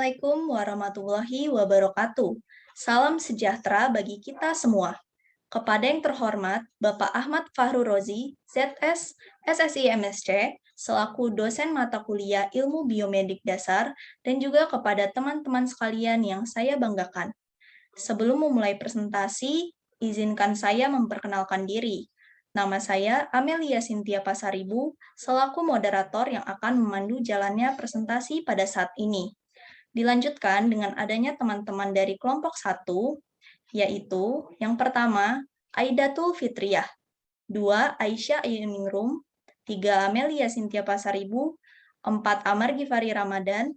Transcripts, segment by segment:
Assalamualaikum warahmatullahi wabarakatuh. Salam sejahtera bagi kita semua. Kepada yang terhormat Bapak Ahmad Fahru Rozi, ZS, SSI MSC, selaku dosen mata kuliah Ilmu Biomedik Dasar, dan juga kepada teman-teman sekalian yang saya banggakan. Sebelum memulai presentasi, izinkan saya memperkenalkan diri. Nama saya Amelia Cynthia Pasaribu, selaku moderator yang akan memandu jalannya presentasi pada saat ini. Dilanjutkan dengan adanya teman-teman dari kelompok 1, yaitu yang pertama, Aidatul Fitriah, 2, Aisyah Ayuningrum, 3, Amelia Cynthia Pasaribu, 4, Amar Gifari Ramadan,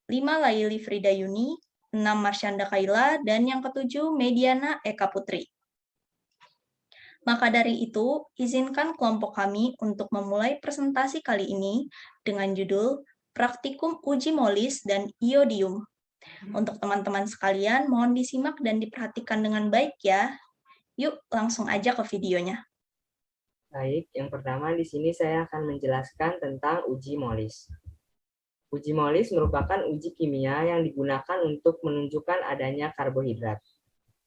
5, Laili Frida Yuni, 6, Marsyanda Kaila, dan yang ketujuh, Mediana Eka Putri. Maka dari itu, izinkan kelompok kami untuk memulai presentasi kali ini dengan judul Praktikum Uji Molis dan Iodium. Untuk teman-teman sekalian, mohon disimak dan diperhatikan dengan baik ya. Yuk, langsung aja ke videonya. Baik, yang pertama di sini saya akan menjelaskan tentang uji molis. Uji molis merupakan uji kimia yang digunakan untuk menunjukkan adanya karbohidrat.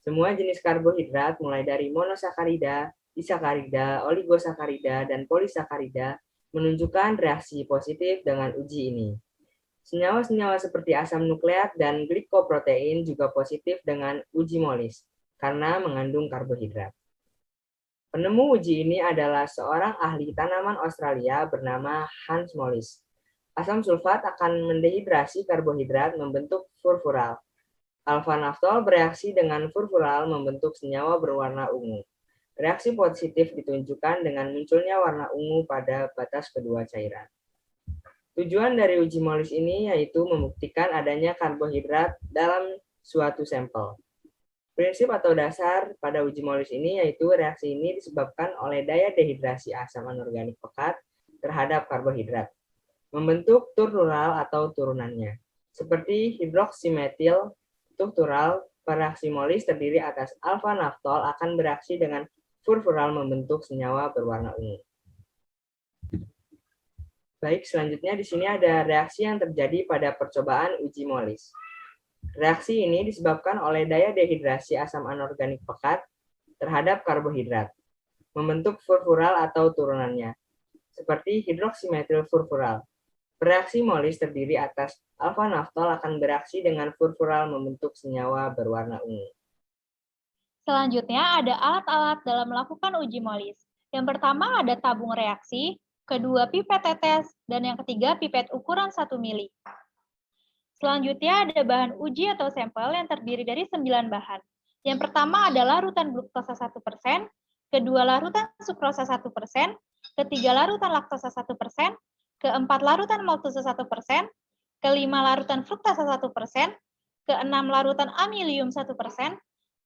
Semua jenis karbohidrat mulai dari monosakarida, disakarida, oligosakarida, dan polisakarida menunjukkan reaksi positif dengan uji ini. Senyawa-senyawa seperti asam nukleat dan glikoprotein juga positif dengan uji molis karena mengandung karbohidrat. Penemu uji ini adalah seorang ahli tanaman Australia bernama Hans Molis. Asam sulfat akan mendehidrasi karbohidrat membentuk furfural. Alfa-naftol bereaksi dengan furfural membentuk senyawa berwarna ungu. Reaksi positif ditunjukkan dengan munculnya warna ungu pada batas kedua cairan. Tujuan dari uji molis ini yaitu membuktikan adanya karbohidrat dalam suatu sampel. Prinsip atau dasar pada uji molis ini yaitu reaksi ini disebabkan oleh daya dehidrasi asam anorganik pekat terhadap karbohidrat, membentuk turtural atau turunannya. Seperti hidroksimetil turtural, reaksi molis terdiri atas alfa-naftol akan bereaksi dengan furfural membentuk senyawa berwarna ungu. Baik, selanjutnya di sini ada reaksi yang terjadi pada percobaan uji molis. Reaksi ini disebabkan oleh daya dehidrasi asam anorganik pekat terhadap karbohidrat, membentuk furfural atau turunannya, seperti hidroksimetil furfural. Reaksi molis terdiri atas alfa-naftol akan bereaksi dengan furfural membentuk senyawa berwarna ungu. Selanjutnya ada alat-alat dalam melakukan uji molis. Yang pertama ada tabung reaksi, kedua pipet tetes, dan yang ketiga pipet ukuran 1 mili. Selanjutnya ada bahan uji atau sampel yang terdiri dari 9 bahan. Yang pertama adalah larutan gluktosa 1%, kedua larutan sukrosa 1%, ketiga larutan laktosa 1%, keempat larutan maltosa 1%, kelima larutan fruktasa 1%, keenam larutan amilium 1%,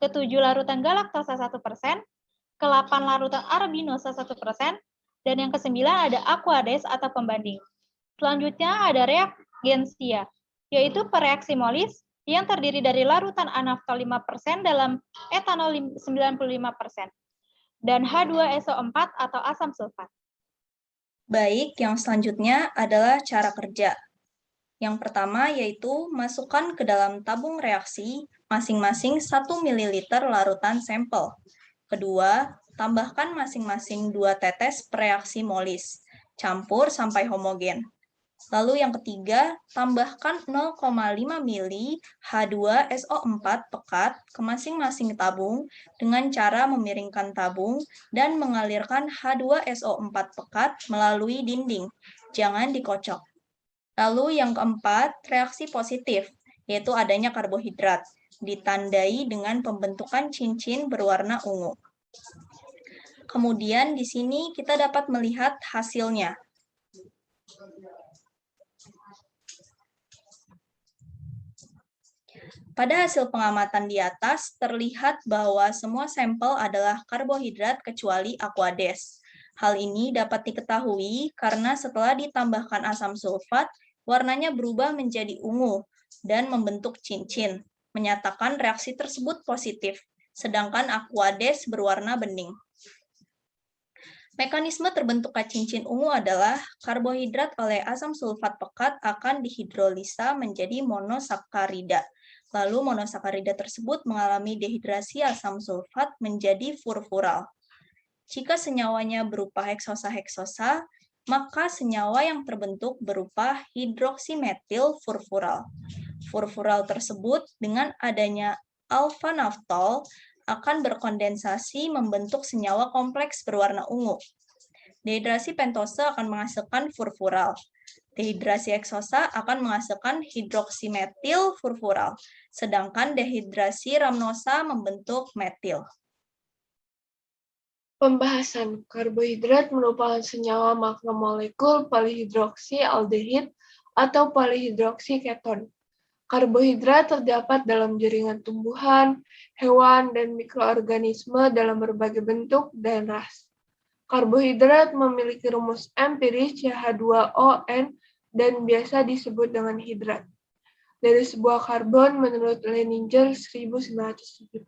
ketujuh larutan galaktosa 1%, ke-8 larutan arabinosa 1%, dan yang ke-9 ada aquades atau pembanding. Selanjutnya ada reagensia, yaitu pereaksi molis yang terdiri dari larutan anaftol 5% dalam etanol 95%, dan H2SO4 atau asam sulfat. Baik, yang selanjutnya adalah cara kerja. Yang pertama yaitu masukkan ke dalam tabung reaksi masing-masing 1 ml larutan sampel. Kedua, tambahkan masing-masing 2 tetes reaksi molis. Campur sampai homogen. Lalu yang ketiga, tambahkan 0,5 mili H2SO4 pekat ke masing-masing tabung dengan cara memiringkan tabung dan mengalirkan H2SO4 pekat melalui dinding. Jangan dikocok. Lalu yang keempat, reaksi positif, yaitu adanya karbohidrat, ditandai dengan pembentukan cincin berwarna ungu. Kemudian di sini kita dapat melihat hasilnya. Pada hasil pengamatan di atas, terlihat bahwa semua sampel adalah karbohidrat kecuali aquades. Hal ini dapat diketahui karena setelah ditambahkan asam sulfat, warnanya berubah menjadi ungu dan membentuk cincin, menyatakan reaksi tersebut positif, sedangkan aquades berwarna bening. Mekanisme terbentuknya cincin ungu adalah karbohidrat oleh asam sulfat pekat akan dihidrolisa menjadi monosakarida. Lalu monosakarida tersebut mengalami dehidrasi asam sulfat menjadi furfural. Jika senyawanya berupa heksosa-heksosa, maka senyawa yang terbentuk berupa hidroksimetil furfural. Furfural tersebut dengan adanya alfa-naftol akan berkondensasi membentuk senyawa kompleks berwarna ungu. Dehidrasi pentose akan menghasilkan furfural. Dehidrasi heksosa akan menghasilkan hidroksimetil furfural, sedangkan dehidrasi rhamnosa membentuk metil. Pembahasan karbohidrat merupakan senyawa makromolekul polihidroksi-aldehid atau polihidroksi keton. Karbohidrat terdapat dalam jaringan tumbuhan, hewan, dan mikroorganisme dalam berbagai bentuk dan ras. Karbohidrat memiliki rumus empiris CH2ON dan biasa disebut dengan hidrat. Dari sebuah karbon menurut Leininger 1970.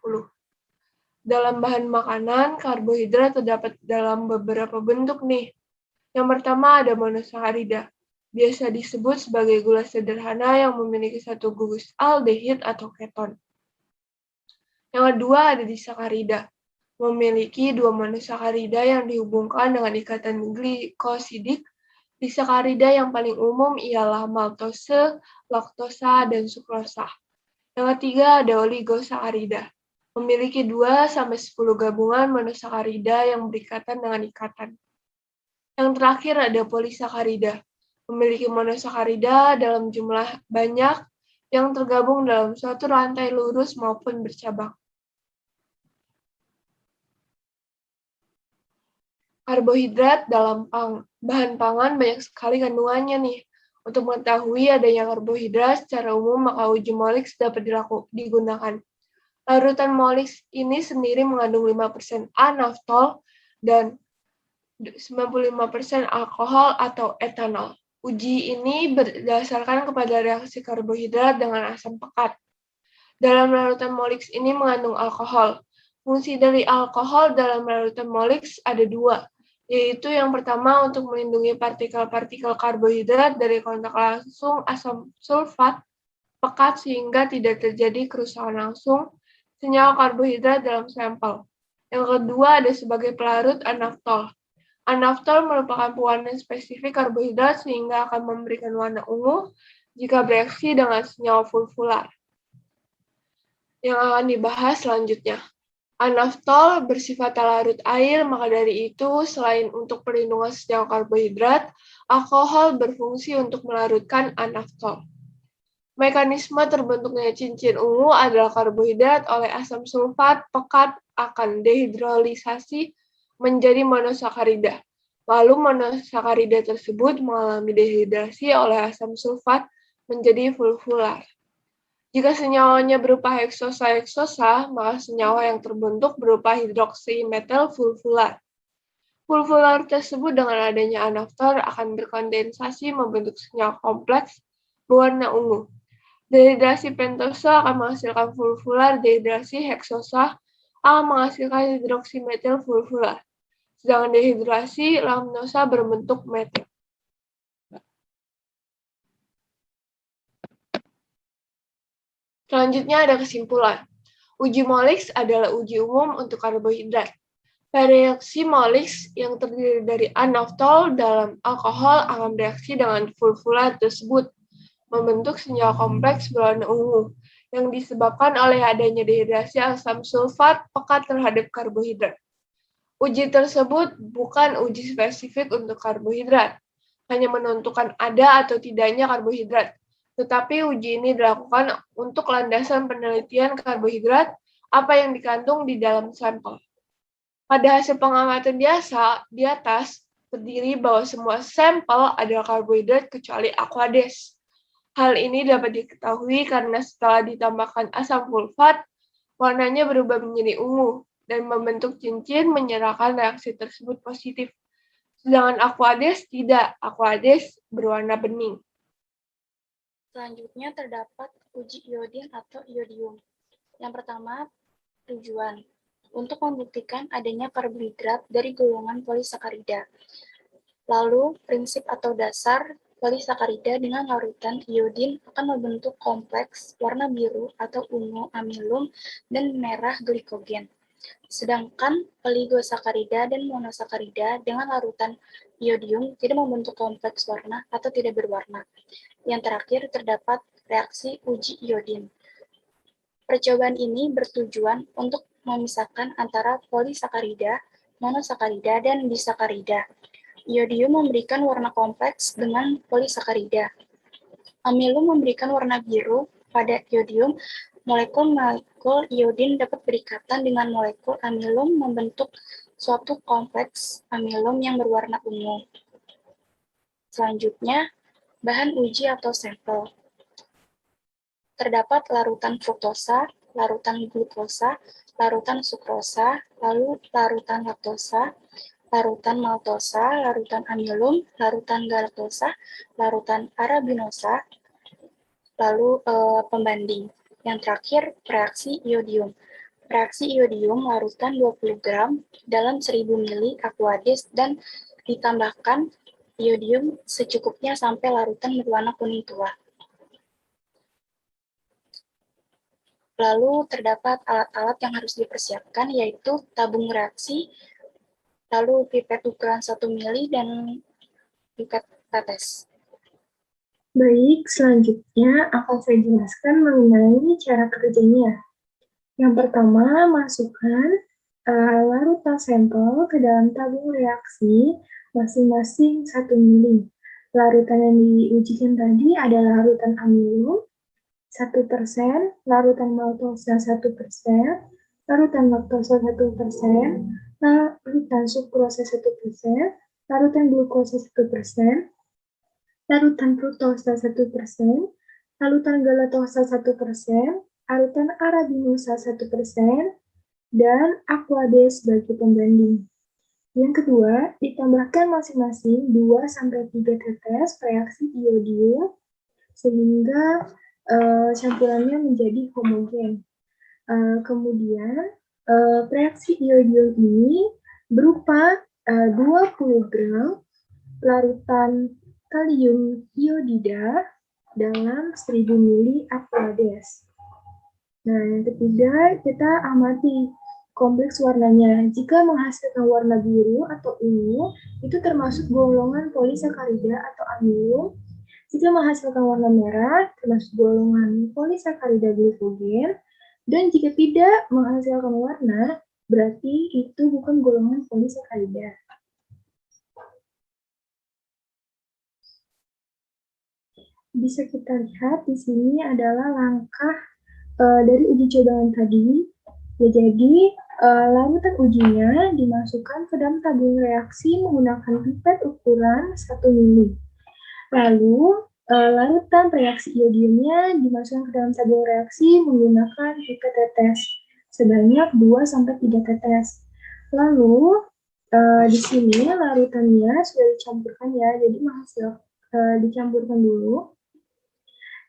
Dalam bahan makanan, karbohidrat terdapat dalam beberapa bentuk nih. Yang pertama ada monosakarida. Biasa disebut sebagai gula sederhana yang memiliki satu gugus aldehid atau keton. Yang kedua ada disakarida. Memiliki dua monosakarida yang dihubungkan dengan ikatan glikosidik. Disakarida yang paling umum ialah maltose, laktosa, dan sukrosa. Yang ketiga ada oligosakarida. Memiliki 2-10 gabungan monosakarida yang berikatan dengan ikatan. Yang terakhir ada polisakarida. Memiliki monosakarida dalam jumlah banyak yang tergabung dalam suatu rantai lurus maupun bercabang. Karbohidrat dalam bahan pangan banyak sekali kandungannya nih. Untuk mengetahui adanya karbohidrat secara umum, maka uji Molix dapat digunakan. Larutan Molix ini sendiri mengandung 5% A-naftol dan 95% alkohol atau etanol. Uji ini berdasarkan kepada reaksi karbohidrat dengan asam pekat. Dalam larutan Molix ini mengandung alkohol. Fungsi dari alkohol dalam larutan Molix ada dua, yaitu yang pertama untuk melindungi partikel-partikel karbohidrat dari kontak langsung asam sulfat pekat sehingga tidak terjadi kerusakan langsung senyawa karbohidrat dalam sampel. Yang kedua ada sebagai pelarut A-naftol. A-naftol merupakan pewarna spesifik karbohidrat sehingga akan memberikan warna ungu jika bereaksi dengan senyawa furfular. Yang akan dibahas selanjutnya. A-naftol bersifat larut air, maka dari itu selain untuk perlindungan senyawa karbohidrat, alkohol berfungsi untuk melarutkan A-naftol. Mekanisme terbentuknya cincin ungu adalah karbohidrat oleh asam sulfat pekat akan dehidrolisasi menjadi monosakarida. Lalu monosakarida tersebut mengalami dehidrasi oleh asam sulfat menjadi furfular. Jika senyawanya berupa heksosa-heksosa, maka senyawa yang terbentuk berupa hidroksimetil furfular. Furfular tersebut dengan adanya A-naftol akan berkondensasi membentuk senyawa kompleks berwarna ungu. Dehidrasi pentose akan menghasilkan furfular, dehidrasi heksosa akan menghasilkan hidroksimetil furfular. Sedangkan dehidrasi rhamnosa berbentuk metil. Selanjutnya ada kesimpulan. Uji Molix adalah uji umum untuk karbohidrat. Reaksi Molix yang terdiri dari A-naftol dalam alkohol akan bereaksi dengan furfular tersebut, membentuk senyawa kompleks berwarna ungu, yang disebabkan oleh adanya dehidrasi asam sulfat pekat terhadap karbohidrat. Uji tersebut bukan uji spesifik untuk karbohidrat, hanya menentukan ada atau tidaknya karbohidrat. Tetapi uji ini dilakukan untuk landasan penelitian karbohidrat apa yang dikandung di dalam sampel. Pada hasil pengamatan di atas, terdiri bahwa semua sampel adalah karbohidrat kecuali aquades. Hal ini dapat diketahui karena setelah ditambahkan asam sulfat, warnanya berubah menjadi ungu dan membentuk cincin menyerahkan reaksi tersebut positif. Sedangkan aquades tidak, aquades berwarna bening. Selanjutnya terdapat uji iodin atau iodium. Yang pertama, tujuan. untuk membuktikan adanya karbohidrat dari golongan polisakarida. Lalu, prinsip atau dasar polisakarida dengan larutan iodin akan membentuk kompleks warna biru atau ungu amilum dan merah glikogen. Sedangkan oligosakarida dan monosakarida dengan larutan iodium tidak membentuk kompleks warna atau tidak berwarna. Yang terakhir terdapat reaksi uji iodin. Percobaan ini bertujuan untuk memisahkan antara polisakarida, monosakarida, dan disakarida. Iodium memberikan warna kompleks dengan polisakarida. Amilum memberikan warna biru pada iodium. Molekul-molekul iodin dapat berikatan dengan molekul amilum membentuk suatu kompleks amilum yang berwarna ungu. Selanjutnya, bahan uji atau sampel. Terdapat larutan fruktosa, larutan glukosa, larutan sukrosa, lalu larutan laktosa, larutan maltosa, larutan amilum, larutan galaktosa, larutan arabinosa, lalu pembanding. Yang terakhir, reaksi iodium. Reaksi iodium larutan 20 gram dalam 1000 ml aqueous dan ditambahkan iodium secukupnya sampai larutan berwarna kuning tua. Lalu terdapat alat-alat yang harus dipersiapkan, yaitu tabung reaksi, lalu pipet ukuran 1 ml, dan pipet tetes. Baik, selanjutnya akan saya jelaskan mengenai cara kerjanya. Yang pertama, masukkan larutan sampel ke dalam tabung reaksi masing-masing 1 ml. Larutan yang diujikan tadi adalah larutan amilum 1%, larutan maltosa 1%, larutan laktosa 1%, larutan sukrosa 1%, larutan glukosa 1%, larutan fruktosa 1%, larutan galaktosa 1%, larutan arabinosa 1%, dan aqueous sebagai pembanding. Yang kedua, ditambahkan masing-masing 2-3 tetes reaksi iodium sehingga campurannya menjadi homogen. Kemudian, reaksi iodium ini berupa 20 gram larutan kalium iodida dalam 1000 ml aqueous. Nah, yang ketiga, kita amati kompleks warnanya. Jika menghasilkan warna biru atau ungu, itu termasuk golongan polisakarida atau amilum. Jika menghasilkan warna merah, termasuk golongan polisakarida glikogen. Dan jika tidak menghasilkan warna, berarti itu bukan golongan polisakarida. Bisa kita lihat di sini adalah langkah dari uji cobaan tadi. Ya, jadi larutan ujinya dimasukkan ke dalam tabung reaksi menggunakan pipet ukuran 1 ml. Lalu larutan reaksi iodiumnya dimasukkan ke dalam tabung reaksi menggunakan pipet tetes sebanyak 2-3 tetes. Lalu di sini larutannya sudah dicampurkan ya, jadi dicampurkan dulu.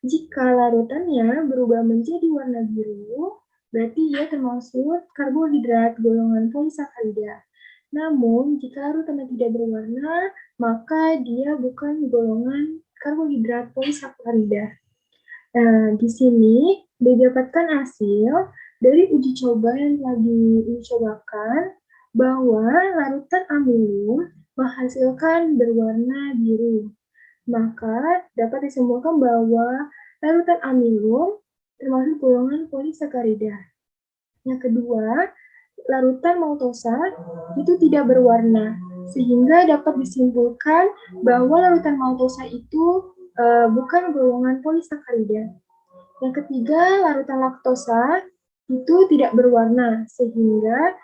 Jika larutannya berubah menjadi warna biru, berarti ia termasuk karbohidrat golongan polisakarida. Namun, jika larutannya tidak berwarna, maka dia bukan golongan karbohidrat polisakarida. Nah, di sini didapatkan hasil dari uji coba yang telah dicobakan bahwa larutan amilum menghasilkan berwarna biru. Maka dapat disimpulkan bahwa larutan amilum termasuk golongan polisakarida. Yang kedua, larutan maltosa itu tidak berwarna, sehingga dapat disimpulkan bahwa larutan maltosa itu bukan golongan polisakarida. Yang ketiga, larutan laktosa itu tidak berwarna, sehingga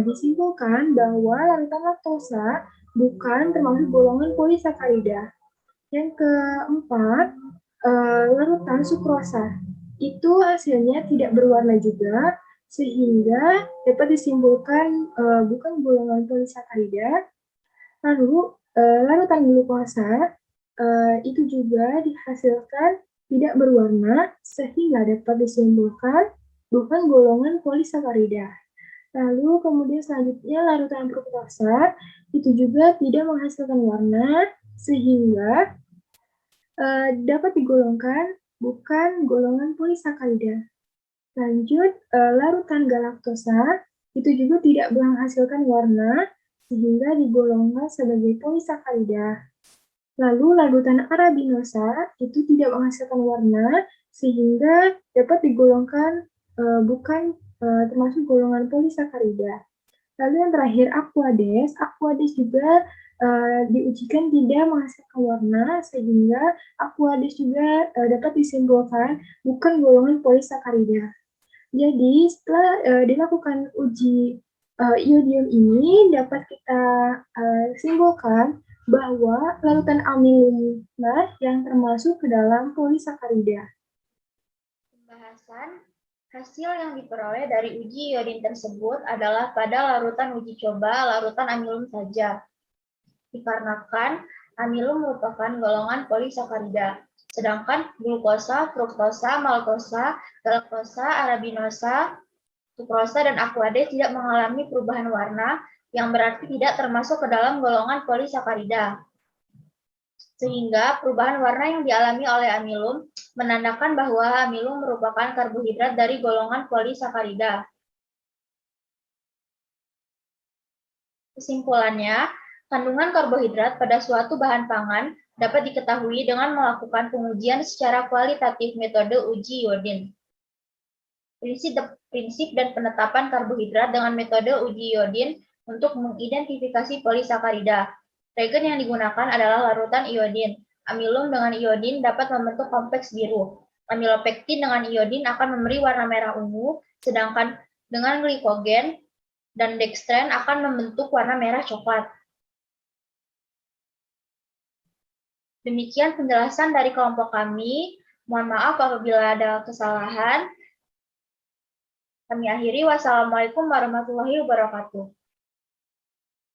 disimpulkan bahwa larutan laktosa bukan termasuk golongan polisakarida. Yang keempat, larutan sukrosa itu hasilnya tidak berwarna juga, sehingga dapat disimpulkan bukan golongan polisakarida. Lalu, larutan glukosa itu juga dihasilkan tidak berwarna, sehingga dapat disimpulkan bukan golongan polisakarida. Lalu kemudian selanjutnya larutan fruktosa itu juga tidak menghasilkan warna sehingga dapat digolongkan bukan golongan polisakarida. Lanjut, larutan galaktosa itu juga tidak menghasilkan warna sehingga digolongkan sebagai polisakarida. Lalu larutan arabinosa itu tidak menghasilkan warna sehingga dapat digolongkan bukan termasuk golongan polisakarida. Lalu yang terakhir aquades juga diujikan tidak menghasilkan warna sehingga aquades juga dapat disimpulkan bukan golongan polisakarida. Jadi setelah dilakukan uji iodium ini dapat kita simpulkan bahwa larutan amilumlah yang termasuk ke dalam polisakarida. Pembahasan hasil yang diperoleh dari uji iodin tersebut adalah pada larutan uji coba larutan amilum saja. Dikarenakan amilum merupakan golongan polisakarida, sedangkan glukosa, fruktosa, maltosa, galaktosa, arabinosa, sukrosa, dan aquades tidak mengalami perubahan warna, yang berarti tidak termasuk ke dalam golongan polisakarida. Sehingga perubahan warna yang dialami oleh amilum menandakan bahwa amilum merupakan karbohidrat dari golongan polisakarida. Kesimpulannya, kandungan karbohidrat pada suatu bahan pangan dapat diketahui dengan melakukan pengujian secara kualitatif metode uji iodin. Prinsip dan penetapan karbohidrat dengan metode uji iodin untuk mengidentifikasi polisakarida. Reagen yang digunakan adalah larutan iodin. Amilum dengan iodin dapat membentuk kompleks biru. Amilopektin dengan iodin akan memberi warna merah ungu, sedangkan dengan glikogen dan dextran akan membentuk warna merah coklat. Demikian penjelasan dari kelompok kami. Mohon maaf apabila ada kesalahan. Kami akhiri. Wassalamualaikum warahmatullahi wabarakatuh.